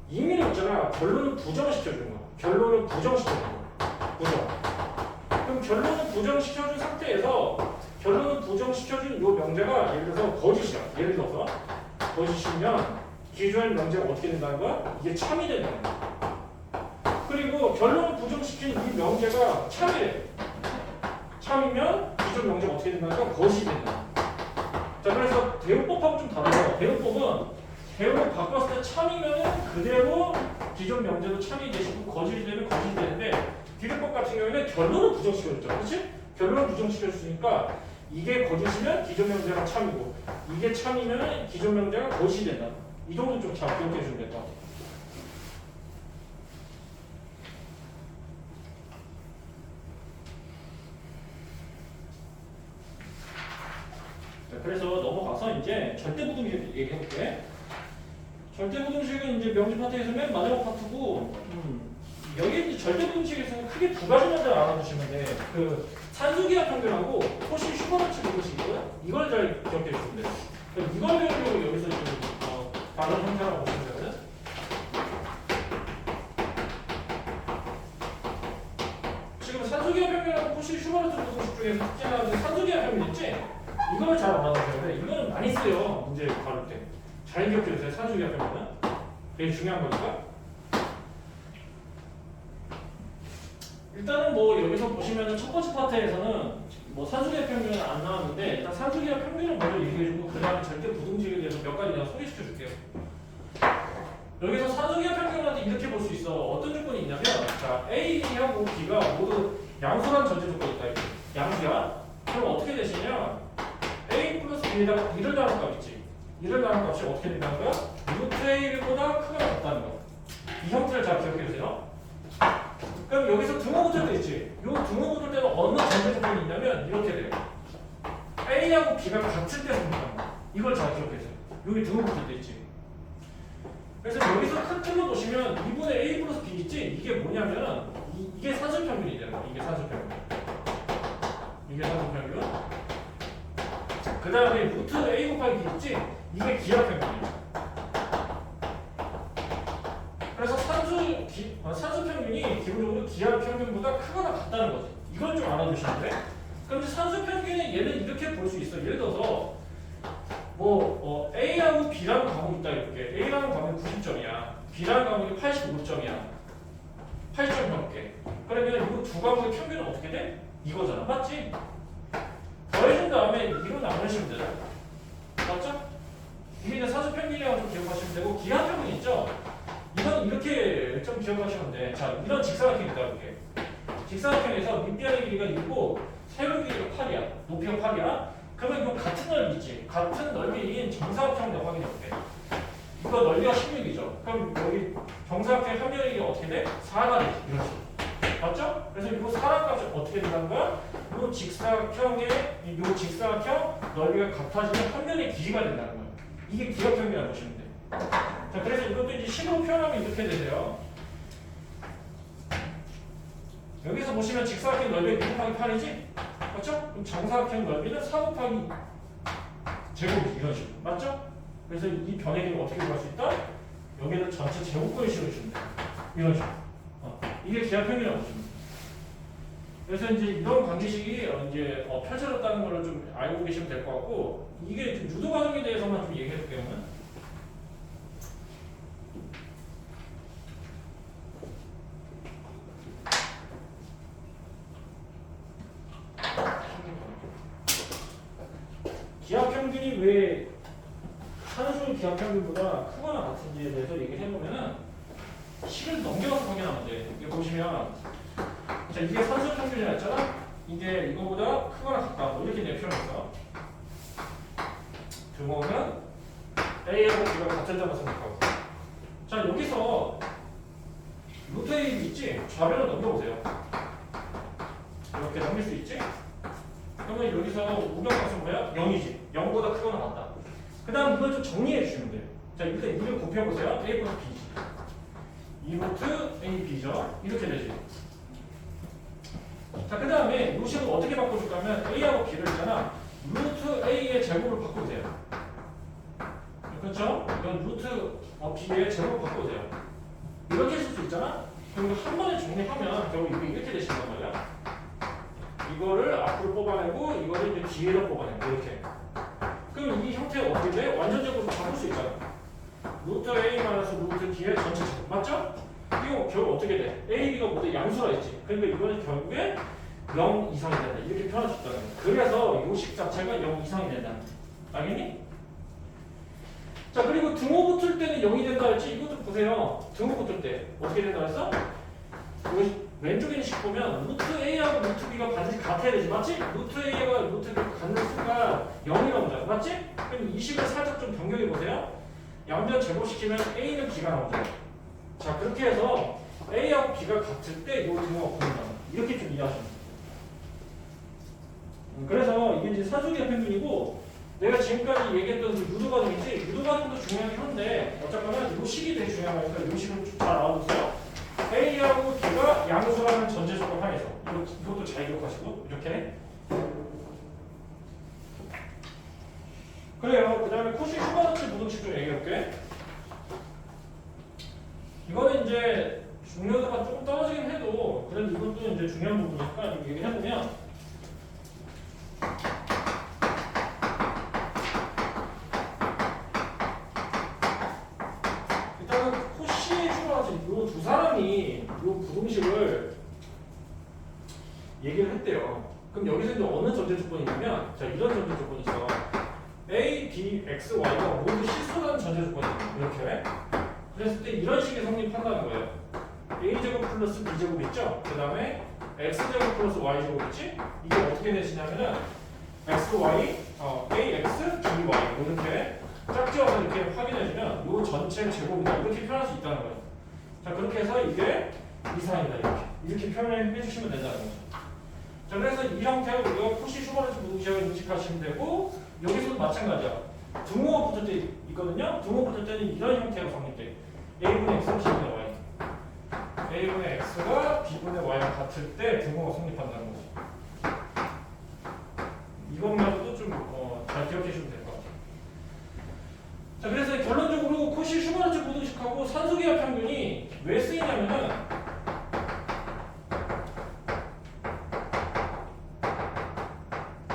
임의로 있잖아. 결론을 부정시켜주는 거야. 결론을 부정시켜주는 거야. 부정. 그럼 결론을 부정시켜준 상태에서, 결론을 부정시켜준 요 명제가 예를 들어서 거짓이야. 예를 들어서 거짓이면 기존의 명제가 어떻게 된다는 거야? 이게 참이 된다는 거야. 그리고 결론을 부정시킨 이 명제가 참이래. 참이면 기존 명제가 어떻게 된다는 거야? 거짓이 된다. 자, 그래서 대우법하고 좀 다르죠. 대우법은 대우를 바꿨을 때 참이면 그대로 기존 명제도 참이 되시고 거짓이 되면 거짓이 되는데 귀luc법 같은 경우에는 결론을 부정시켜줬죠. 그렇지? 결론을 부정시켜줬으니까 이게 거짓이면 기존 명제가 참이고 이게 참이면 기존 명제가 거짓이 된다. 이 정도 좀 잘 기억해 주면 될 것 같아요. 자, 그래서 넘어가서 이제 절대부등식 얘기해 볼게. 절대부등식은 이제 명제 파트에서 맨 마지막 파트고, 여기 이제 절대부등식에서는 크게 두 가지만 알아두시면 돼. 그 산수기하 평균하고 코시 슈퍼노츠 부등식이고요. 이걸 잘 기억해 주시면 돼요. 이걸 배우려고 여기서 지금 다른 형태라고 보시면 되거든. 지금 산수기하 평균하고 코시 슈퍼노츠 부등식 중에서 특징하는 산수기하 평균 있지? 이걸 잘 알아두셔야 돼. 이거는 많이 쓰여. 문제 다룰 때. 잘 기억해 주세요. 산수기하 평균은. 되게 중요한 거니까. 일단은 뭐 여기서 보시면은 첫 번째 파트에서는 뭐 산수기하 평균은 안 나왔는데 일단 산수기하 평균을 먼저 얘기해주고 그 다음에 절대 부등식에 대해서 몇 가지 내가 소개시켜줄게요. 여기서 산수기하 평균한테 이렇게 볼 수 있어. 어떤 조건이 있냐면 자 A하고 B가 모두 양수란 전제 조건이 있다. 이렇게. 양수야. 그럼 어떻게 되시냐? A 플러스 B에다가 B를 나눈 값 있지. 이를 나눈 값이 어떻게 된다는 거야? 루트 A보다 크거나 같다는 거. 이 형태를 잘 기억해 주세요. 그럼 여기서 등호 붙을 때 있지. 요 등호 붙을 때는 어느 전제 조건이 있냐면 이렇게 돼요. A하고 B가 같을 때 생긴다는 거. 이걸 잘 기억해 주세요. 여기 등호 붙을 때 있지. 그래서 여기서 큰 틀로 보시면 2분의 A 플러스 B 있지? 이게 뭐냐면 이게 산술평균이 되는 거야. 이게 산술평균. 이게 산술평균. 그 다음에 루트 A 곱하기 B 있지? 이게 기하평균이야. 그래서 산수평균이 기본적으로 기하평균보다 크거나 같다는 거지. 이걸 좀 알아두시면 돼. 그럼 이제 산수평균은 얘는 이렇게 볼 수 있어. 예를 들어서 A하고 B라는 과목이 있다 이렇게. A라는 과목이 90점이야. B라는 과목이 85점이야. 80점 넘게. 그러면 이 두 과목의 평균은 어떻게 돼? 이거잖아. 맞지? 더해준 다음에 이로 나누시면 되잖아. 맞죠? 이게 이제 산수평균이라고 좀 기억하시면 되고 기하평균 있죠? 이건 이렇게 좀 기억하시면 돼. 자, 이런 직사각형이 있다 이렇게. 직사각형에서 밑변의 길이가 6고 세로 길이가 8이야. 높이가 8이야. 그러면 이거 같은 넓이 있지. 같은 넓이인 정사각형을 확인해볼게. 이거 넓이가 16이죠. 그럼 여기 정사각형의 합면이 어떻게 돼? 4가 되지. 이런 식으로. 맞죠? 그래서 이거 사람 값이 어떻게 된다는 거야? 이 직사각형의 이 직사각형 넓이가 같아지면 합면의 길이가 된다는 거야. 이게 기하평균이라고 보시면 돼. 자, 그래서 이것도 이제 식으로 표현하면 이렇게 되세요. 여기서 보시면 직사각형 넓이가 6 곱하기 8이지? 맞죠? 그럼 정사각형 넓이는 4 곱하기 제곱이 이런 식으로. 맞죠? 그래서 이 변의 길이를 어떻게 구할 수 있다? 여기를 전체 제곱근을 실어주면 돼. 이런 식으로. 이게 기하평균이라고 보시면 돼. 그래서 이제 이런 관계식이 이제 펼쳐졌다는 걸 좀 알고 계시면 될 것 같고, 이게 좀 유도 과정에 대해서만 좀 얘기해 볼게요. 기하평균이 왜 산수 기하평균보다 크거나 같은지에 대해서 얘기를 해보면은 식을 넘겨서 확인하면 돼. 이거 보시면 자 이게 산수 평균이라 했잖아. 이게 이거보다 크거나 같다. 뭐 이렇게 내 표현했어. 등호는 A하고 B가 같은 점을 생각하고. 자 여기서 루트 A 있지? 좌변을 넘겨보세요. 이렇게 넘길 수 있지? 그러면 여기서 우변값은 뭐야? 0이지. 0보다 크거나 같다. 그 다음 이걸 좀 정리해 주시면 돼요. 자, 일단 이걸 곱해보세요. A 플러스 B지. 2루트 A, B죠. 이렇게 되지. 자, 그 다음에 이 식을 어떻게 바꿔줄까 하면 A하고 B를 있잖아. 루트 A의 제곱을 바꿔보세요. 그렇죠? 이건 루트 B의 제곱을 바꿔보세요. 이렇게 쓸 수 있잖아? 그럼 한 번에 정리하면 결국 이렇게 되신단 말이야. 이거를 앞으로 뽑아내고 이거를 이제 뒤에서 뽑아내고 이렇게. 그럼 이 형태가 어떻게 돼? 완전적으로 바꿀 수 있잖아. 루트 A 마이너스 루트 B의 전체 제곱. 맞죠? 이거 결국 어떻게 돼? A, B가 모두 양수가 있지. 그러니까 이거는 결국에 0 이상이 된다. 이렇게 표현할 수 있다는 거야. 그래서 이 식 자체가 0 이상이 된다. 알겠니? 자, 그리고 등호 붙을 때는 0이 된다 했지? 이것도 보세요. 등호 붙을 때 어떻게 된다 했어? 왼쪽에 있는 식 보면 루트 A하고 루트 B가 반드시 같아야 되지. 맞지? 루트 A가 루트 B가 같는 순간 0이 나오잖아. 맞지? 그럼 이 식을 살짝 좀 변경해 보세요. 양변 제곱시키면 A는 B가 나오죠. 자, 그렇게 해서 A하고 B가 같을 때 이 등호가 보인다. 이렇게 좀 이해하시면 돼요. 그래서 이게 이제 산수기하 평균이고, 내가 지금까지 얘기했던 그 유도 과정이지, 유도 과정도 중요하긴 한데 어쨌거나 이 식이 되게 중요한 거니까 이 식을 좀 잘 알아두세요. A하고 B가 양수라는 전제 조건 하에서 이것도 잘 기억하시고 이렇게. 그래요. 그 다음에 코시 휴가자체 부등식 좀 얘기해볼게. 이거는 이제 중요도가 조금 떨어지긴 해도 그래도 이것도 이제 중요한 부분이니까 좀 얘기해보면, 일단은 코시 휴가자체 이 두 사람이 이 부등식을 얘기를 했대요. 그럼 여기서 이제 어느 전제 조건이 있냐면, 자, 이런 전제 조건이 있어. A, B, X, Y가 모두 실수라는 전제 조건이 있어. 이렇게. 그랬을 때 이런 식의 성립한다는 거예요. A제곱 플러스 B제곱 있죠? 그 다음에 X제곱 플러스 Y제곱 있지? 이게 어떻게 되시냐면은 X, Y, AX, B, Y 이렇게 짝지어서 이렇게 확인해주면 이 전체 제곱이다 이렇게 표현할 수 있다는 거예요. 자, 그렇게 해서 이게 이상이다 이렇게 표현해 주시면 된다는 거죠. 자, 그래서 이 형태로 우리가 코시 슈바르트 부등식을 인식하시면 되고, 여기서도 마찬가지야. 등호가 붙을 때 있거든요. 등호 붙을 때는 이런 형태로 성립돼. A분의 X가 B분의 Y. A분의 X가 B분의 Y랑 같을 때 등호가 성립한다는 거죠. 이것만으로도 좀 잘 기억해 주시면 될 것 같아요. 자, 그래서 결론적으로 코시 슈바르트 부등식하고 산소기하 평균이 왜 쓰이냐면은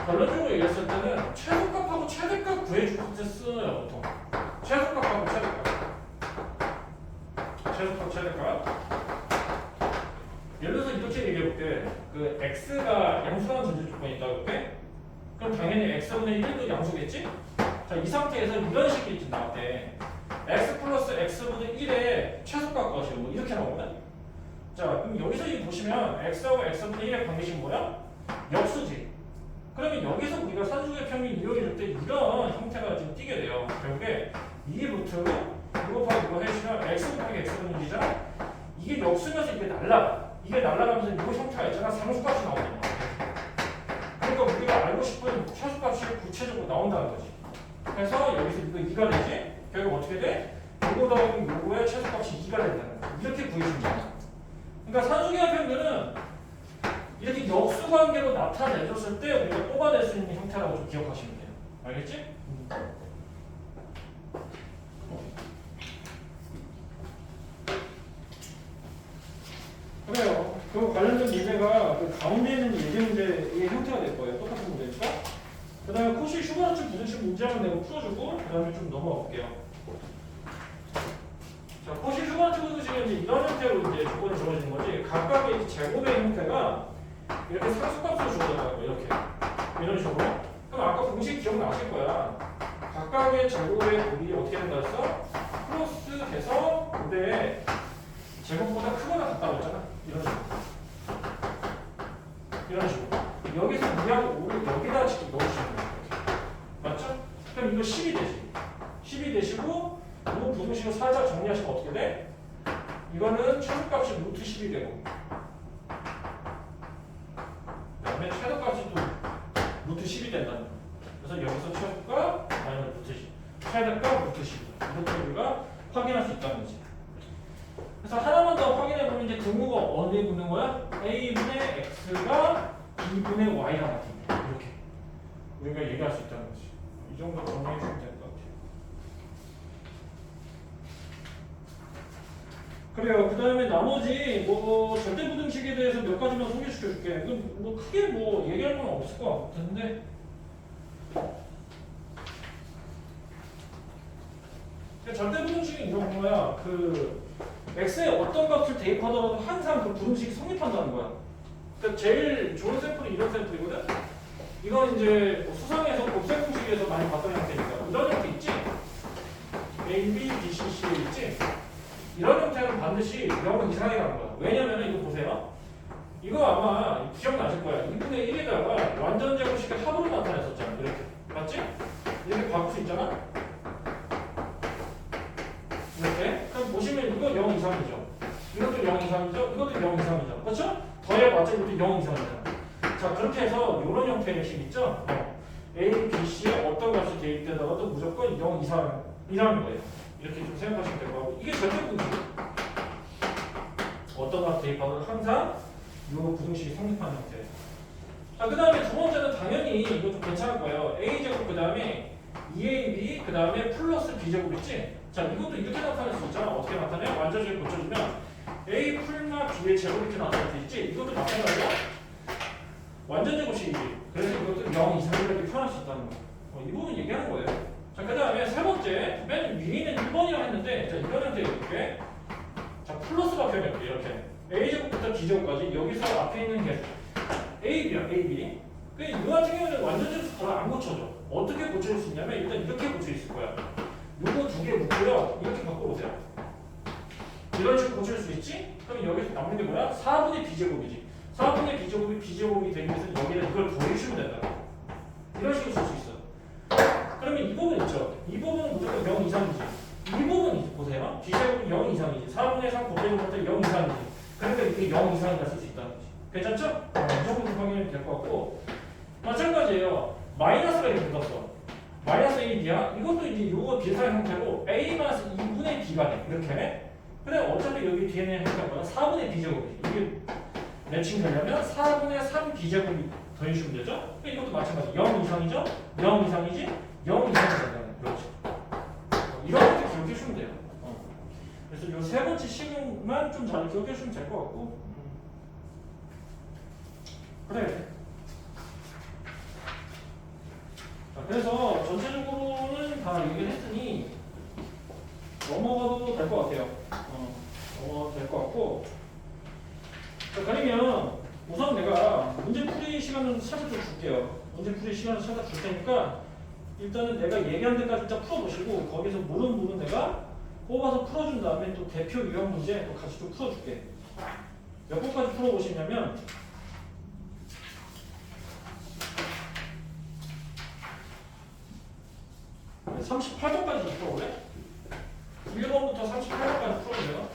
결론적으로 얘기했을 때는 최소값하고 최대값 구해줄 때 쓰여요, 보통. 최소값하고 최대값. 최소값, 최대값. 예를 들어서 이렇게 얘기해볼게. 그 x가 양수라는 전제 조건이 있다고 볼게. 그럼 당연히 x분의 1도 양수겠지? 자, 이 상태에서 이런 식이 나왔대. x 플러스 x분의 1의 최소값 것이 뭐 이렇게 나오거든? 자, 그럼 여기서 이 보시면 x하고 x분의 1의 관계식 뭐야? 역수지. 그러면 여기서 우리가 산소의 평균 이용해줄 때 이런 형태가 지금 띄게 돼요. 결국에 이 루트로 이거 곱하기 이거 해주면 x 곱하기 x분의 1이잖아? 이게 역수면서 이게 날라가. 이게 날라가면서 이 형태가 있잖아. 상수값이 나오는 거야. 그러니까 우리가 알고 싶은 최소값이 구체적으로 나온다는 거지. 그래서 여기서 이거 2가 되지? 결국 어떻게 돼? 요거 더하기 요거의 최소값이 2가 된다는 거야. 이렇게 구해주면 돼. 그러니까 산소기하 평균은 이렇게 역수관계로 나타내줬을 때 우리가 뽑아낼 수 있는 형태라고 좀 기억하시면 돼요. 알겠지? 그래요. 그 관련된 문제가 그 가운데 있는 예제 문제의 형태가 될 거예요. 똑같은 문제니까. 그 다음에 코시 슈바르트 부등식 문제만 내고 풀어주고 그 다음에 좀 넘어가 볼게요. 자, 코시 슈바르트 부등식은 이제 이런 형태로 이제 조건이 주어지는 거지. 각각의 제곱의 형태가 이렇게 상수값으로 주어져요. 이렇게 이런 식으로. 그럼 아까 공식 기억나실 거야. 각각의 제곱의 곱이 어떻게 된다 했어? 플러스 돼서 근데 제곱보다 크거나 같다고 했잖아. 이런 식으로. 이런 식으로. 여기서 2하고 5를 여기다 직접 넣어주시면 돼요. 맞죠? 그럼 이거 10이 되지. 10이 되시고 이 부등식을 살짝 정리하시면 어떻게 돼? 이거는 최소값이 루트 10이 되고 그다음에 최소값이 또 루트 10이 된다는 거예요. 그래서 여기서 최소값 마이너스 루트 10 최대값 루트 10 이렇게 우리가 확인할 수 있다는 거지. 그래서 하나만 더 확인해보면 이제 등호가 어디에 붙는 거야? A분의 X가 B분의 Y랑 같은 이렇게 우리가 얘기할 수 있다는 거지. 이 정도 정리해 주시면 될 것 같아요. 그래요. 그 다음에 나머지 뭐 절대 부등식에 대해서 몇 가지만 소개시켜 줄게. 이건 뭐 크게 뭐 얘기할 건 없을 것 같은데. 절대 부등식이 이런 거야. 그 x의 어떤 값을 대입하더라도 항상 그 부등식이 성립한다는 거야. 그러니까 제일 좋은 샘플이 이런 샘플이거든. 이건 이제 뭐 수상에서 곱셈 공식에서 많이 봤던 형태니까 이런 형태 있지. A, B, B, C, C 있지. 이런 형태는 반드시 0 이상이라는 거야. 왜냐면 이거 보세요. 이거 아마 기억나실 거야. 2분의 1에다가 완전 제곱식의 합으로 나타냈었잖아. 이렇게. 맞지? 이렇게 바꿀 수 있잖아. 이렇게. 그럼 보시면 이거 0 이상이죠. 이것도 0 이상이죠. 이것도 0 이상이죠. 그렇죠? 더해봤자 이것도 0 이상이잖아. 자, 그렇게 해서 이런 형태의 식 있죠? A, B, C에 어떤 값이 대입되더라도 무조건 0 이상이라는 거예요. 이렇게 좀 생각하시면 될 거고 이게 절대 부등식. 어떤 값 대입하더라도 항상 이 부등식이 성립하는 형태예요. 자, 그 다음에 두 번째는 당연히 이거 좀 괜찮을 거예요. A제곱 그 다음에 2AB 그 다음에 플러스 B제곱 있지? 자, 이것도 이렇게 나타낼 수 있잖아. 어떻게 나타내? 완전식을 고쳐주면 A 풀마 B의 제곱 이렇게 나타낼 수 있지? 이것도 마찬가지야. 완전 제곱식이지. 그래서 이것도 0 이상이라고 표현할 수 있다는 거. 이 부분 얘기하는 거예요. 자, 그 다음에 세 번째, 맨 위에는 1번이라고 했는데, 자, 이런 형태 이렇게. 자, 플러스가 표현해볼게, 이렇게. A제곱부터 B제곱까지 여기서 앞에 있는 게 AB야, AB. 이거 같은 경우는 완전적으로 바로 안 고쳐져. 어떻게 고칠 수 있냐면 일단 이렇게 고칠 수 있을 거야. 요거 두 개 묶고요. 이렇게 바꿔보세요. 이런 식으로 고칠 수 있지? 그럼 여기서 남는 게 뭐야? 4분의 b제곱이지. 4분의 b제곱이 b제곱이 되기 위해서는 여기는 이걸 더해주면 된다. 이런 식으로 쓸 수 있어. 그러면 이 부분 있죠? 이 부분은 무조건 0 이상이지. 이 부분 보세요. b제곱은 0 이상이지. 4분의 3 곱제곱부터 0 이상이지. 그러니까 이게 0 이상이다 쓸 수 있다는 거지. 괜찮죠? 이 정도 확인이 될 것 같고 마찬가지예요. 마이너스가 이렇게 붙었어. 마이너스 AB야. 이것도 이제 요거 비슷한 형태로 A-2분의 B가 돼. 이렇게. 근데 어차피 여기 뒤에는 행사보다 4분의 B제곱이지. 이게 매칭 되려면 4분의 3 B제곱이 더해주면 되죠? 이것도 마찬가지. 0 이상이죠? 0 이상이지? 0 이상이 된다는 그렇지. 이런 것도 기억해 주면 돼요. 그래서 이 세 번째 식용만 좀 잘 기억해 주면 될 것 같고. 그래. 자, 그래서 전체적으로는 다 얘기를 했으니 넘어가도 될 것 같아요. 넘어가도 될 것 같고. 자, 그러면 우선 내가 문제풀이 시간을 찾아 줄게요. 문제풀이 시간을 찾아 줄 테니까 일단은 내가 얘기한 데까지 딱 풀어보시고 거기서 모르는 부분 내가 뽑아서 풀어준 다음에 또 대표 유형 문제 또 같이 좀 풀어줄게. 몇 번까지 풀어보시냐면 38번까지 풀어볼래? 1번부터 38번까지 풀어보세요.